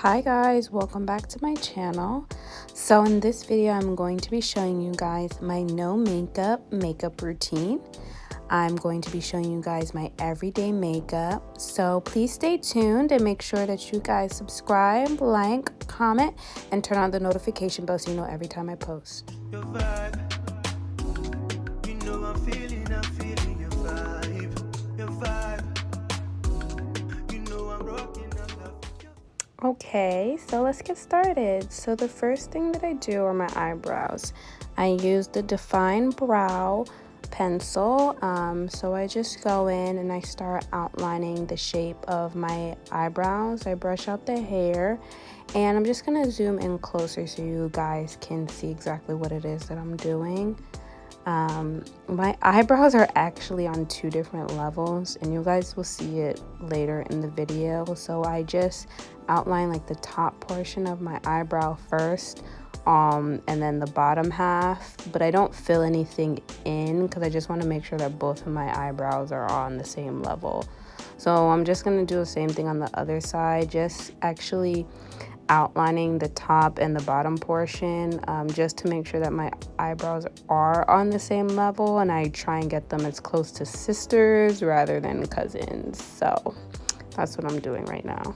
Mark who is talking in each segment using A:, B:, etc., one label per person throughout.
A: Hi guys, welcome back to my channel. So in this video I'm going to be showing you guys my no makeup routine. I'm going to be showing you guys my everyday makeup, so please stay tuned and make sure that you guys subscribe, like, comment, and turn on the notification bell so you know every time I post.
B: Your vibe. You know I'm feeling your vibe. Your vibe. You know I'm rocking, I'm loving your...
A: Okay, so let's get started. So the first thing that I do are my eyebrows. I use the Define Brow pencil. So I just go in and I start outlining the shape of my eyebrows. I brush out the hair and I'm just gonna zoom in closer so you guys can see exactly what it is that I'm doing. My eyebrows are actually on two different levels and you guys will see it later in the video. So I just outline like the top portion of my eyebrow first, and then the bottom half, but I don't fill anything in because I just want to make sure that both of my eyebrows are on the same level. So I'm just going to do the same thing on the other side, just actually outlining the top and the bottom portion, just to make sure that my eyebrows are on the same level, and I try and get them as close to sisters rather than cousins. So that's what I'm doing right now.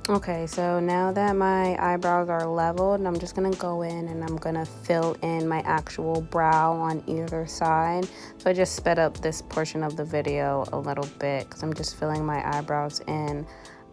A: Okay, so now that my eyebrows are leveled, I'm just gonna go in and I'm gonna fill in my actual brow on either side. So I just sped up this portion of the video a little bit because I'm just filling my eyebrows in.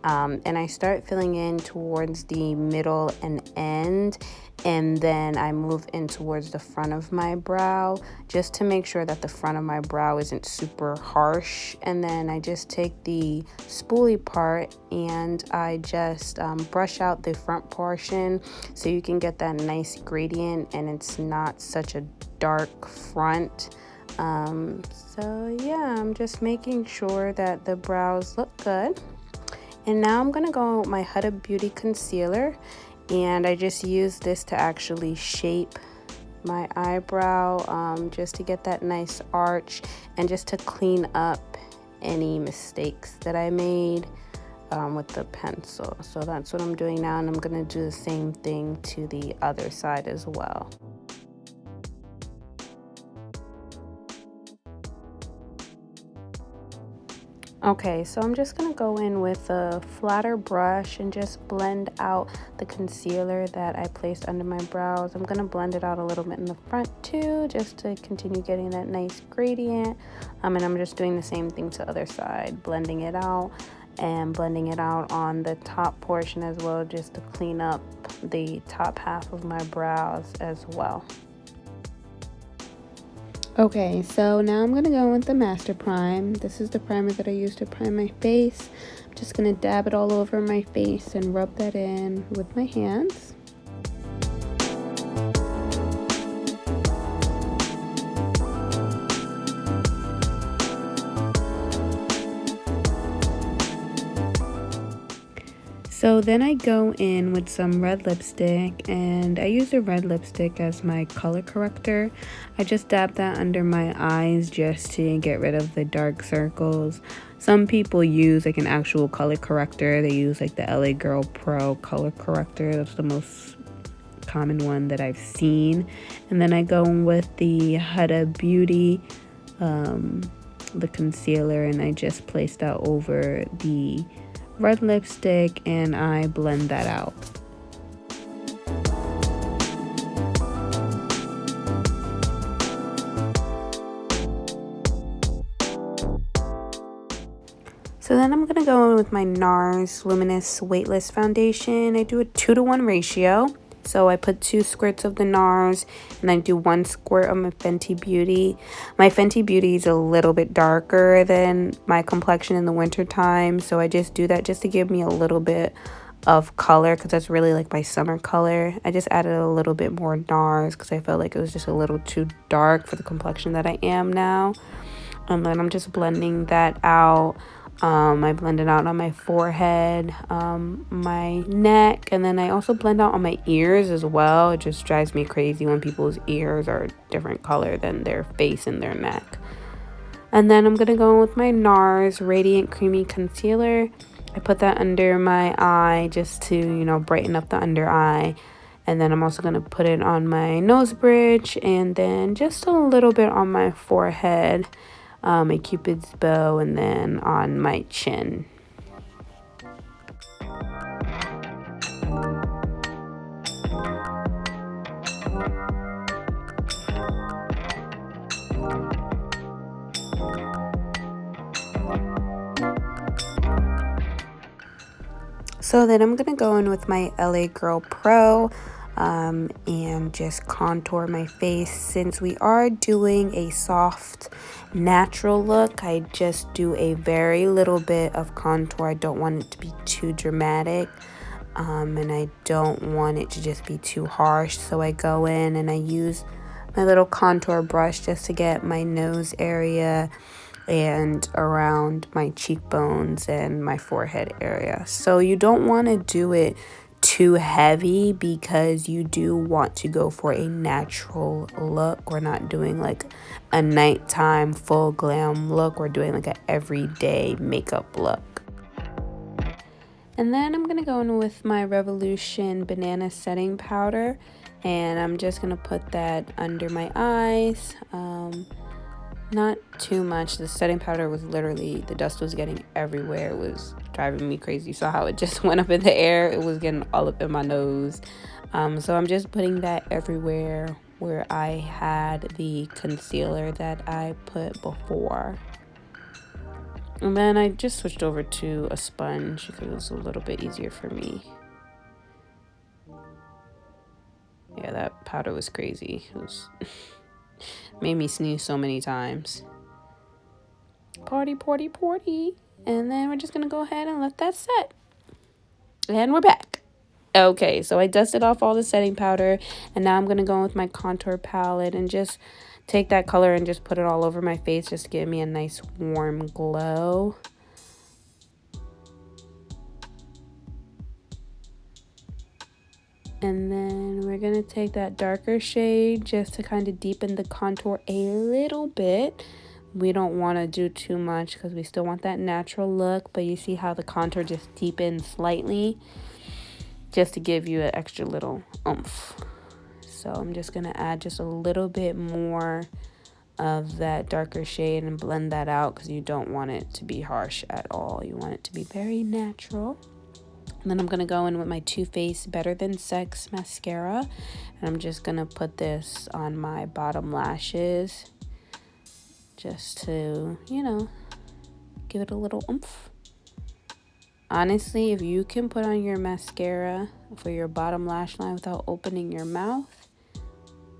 A: And I start filling in towards the middle and end, and then I move in towards the front of my brow just to make sure that the front of my brow isn't super harsh. And then I just take the spoolie part and I just brush out the front portion so you can get that nice gradient and it's not such a dark front. So yeah, I'm just making sure that the brows look good. And now I'm gonna go with my Huda Beauty concealer, and I just use this to actually shape my eyebrow, just to get that nice arch and just to clean up any mistakes that I made with the pencil. So that's what I'm doing now, and I'm gonna do the same thing to the other side as well. Okay, so I'm just gonna go in with a flatter brush and just blend out the concealer that I placed under my brows. I'm gonna blend it out a little bit in the front too, just to continue getting that nice gradient. And I'm just doing the same thing to the other side, blending it out and blending it out on the top portion as well, just to clean up the top half of my brows as well. Okay, so now I'm going to go with the Master Prime. This is the primer that I use to prime my face. I'm just going to dab it all over my face and rub that in with my hands. So then I go in with some red lipstick, and I use the red lipstick as my color corrector. I just dab that under my eyes just to get rid of the dark circles. Some people use like an actual color corrector. They use like the LA Girl Pro color corrector. That's the most common one that I've seen. And then I go with the Huda Beauty, the concealer, and I just place that over the red lipstick and I blend that out. So then I'm gonna go in with my NARS Luminous Weightless Foundation. I do a 2-to-1 ratio. So I put 2 squirts of the NARS and I do 1 squirt of my Fenty Beauty. My Fenty Beauty is a little bit darker than my complexion in the winter time, so I just do that just to give me a little bit of color because that's really like my summer color. I just added a little bit more NARS because I felt like it was just a little too dark for the complexion that I am now. And then I'm just blending that out I blend it out on my forehead, my neck, and then I also blend out on my ears as well. It just drives me crazy when people's ears are a different color than their face and their neck. And then I'm going to go in with my NARS Radiant Creamy Concealer. I put that under my eye just to, you know, brighten up the under eye. And then I'm also going to put it on my nose bridge and then just a little bit on my forehead, my cupid's bow, and then on my chin. So then I'm going to go in with my LA Girl Pro and just contour my face. Since we are doing a soft, natural look, I just do a very little bit of contour. I don't want it to be too dramatic, and I don't want it to just be too harsh. So I go in and I use my little contour brush just to get my nose area and around my cheekbones and my forehead area. So you don't want to do it too heavy because you do want to go for a natural look. We're not doing like a nighttime full glam look. We're doing like an everyday makeup look. And then I'm gonna go in with my Revolution Banana Setting Powder, and I'm just gonna put that under my eyes. Not too much. The setting powder was literally, the dust was getting everywhere. It was driving me crazy. Saw how it just went up in the air. It was getting all up in my nose. So I'm just putting that everywhere where I had the concealer that I put before. And then I just switched over to a sponge because it was a little bit easier for me. Yeah, that powder was crazy. It was made me sneeze so many times. Party, party, party. And then we're just gonna go ahead and let that set. And we're back. Okay, so I dusted off all the setting powder, and now I'm gonna go in with my contour palette and just take that color and just put it all over my face just to give me a nice warm glow. And then we're going to take that darker shade just to kind of deepen the contour a little bit. We don't want to do too much because we still want that natural look. But you see how the contour just deepens slightly just to give you an extra little oomph. So I'm just going to add just a little bit more of that darker shade and blend that out because you don't want it to be harsh at all. You want it to be very natural. And then I'm going to go in with my Too Faced Better Than Sex mascara. And I'm just going to put this on my bottom lashes. Just to, you know, give it a little oomph. Honestly, if you can put on your mascara for your bottom lash line without opening your mouth,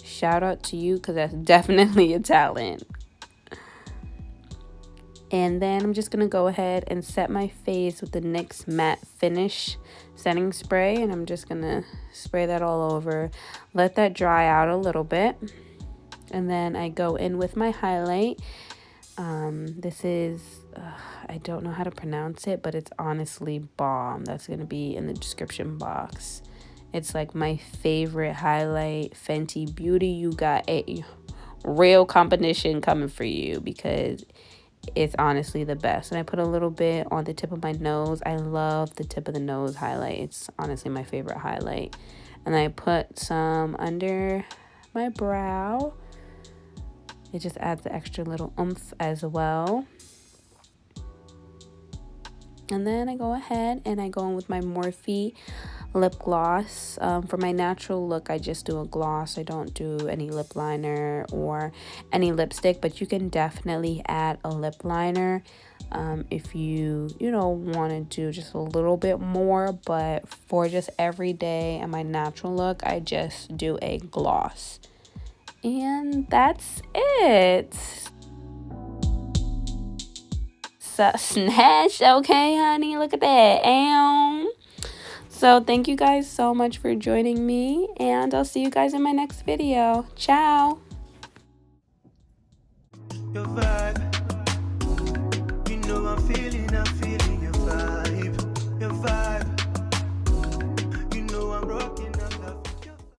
A: shout out to you because that's definitely a talent. And then I'm just going to go ahead and set my face with the NYX Matte Finish setting spray. And I'm just going to spray that all over. Let that dry out a little bit. And then I go in with my highlight. This is, I don't know how to pronounce it, but it's honestly bomb. That's going to be in the description box. It's like my favorite highlight. Fenty Beauty, you got a real competition coming for you because it's honestly the best. And I put a little bit on the tip of my nose. I love the tip of the nose highlight. It's honestly my favorite highlight. And I put some under my brow. It just adds the extra little oomph as well. And then I go ahead and I go in with my Morphe lip gloss. For my natural look, I just do a gloss. I don't do any lip liner or any lipstick, but you can definitely add a lip liner if you want to do just a little bit more. But for just everyday and my natural look, I just do a gloss. And that's it. So snatch, okay, honey, look at that. So thank you guys so much for joining me, and I'll see you guys in my next video. Ciao.
B: Your vibe.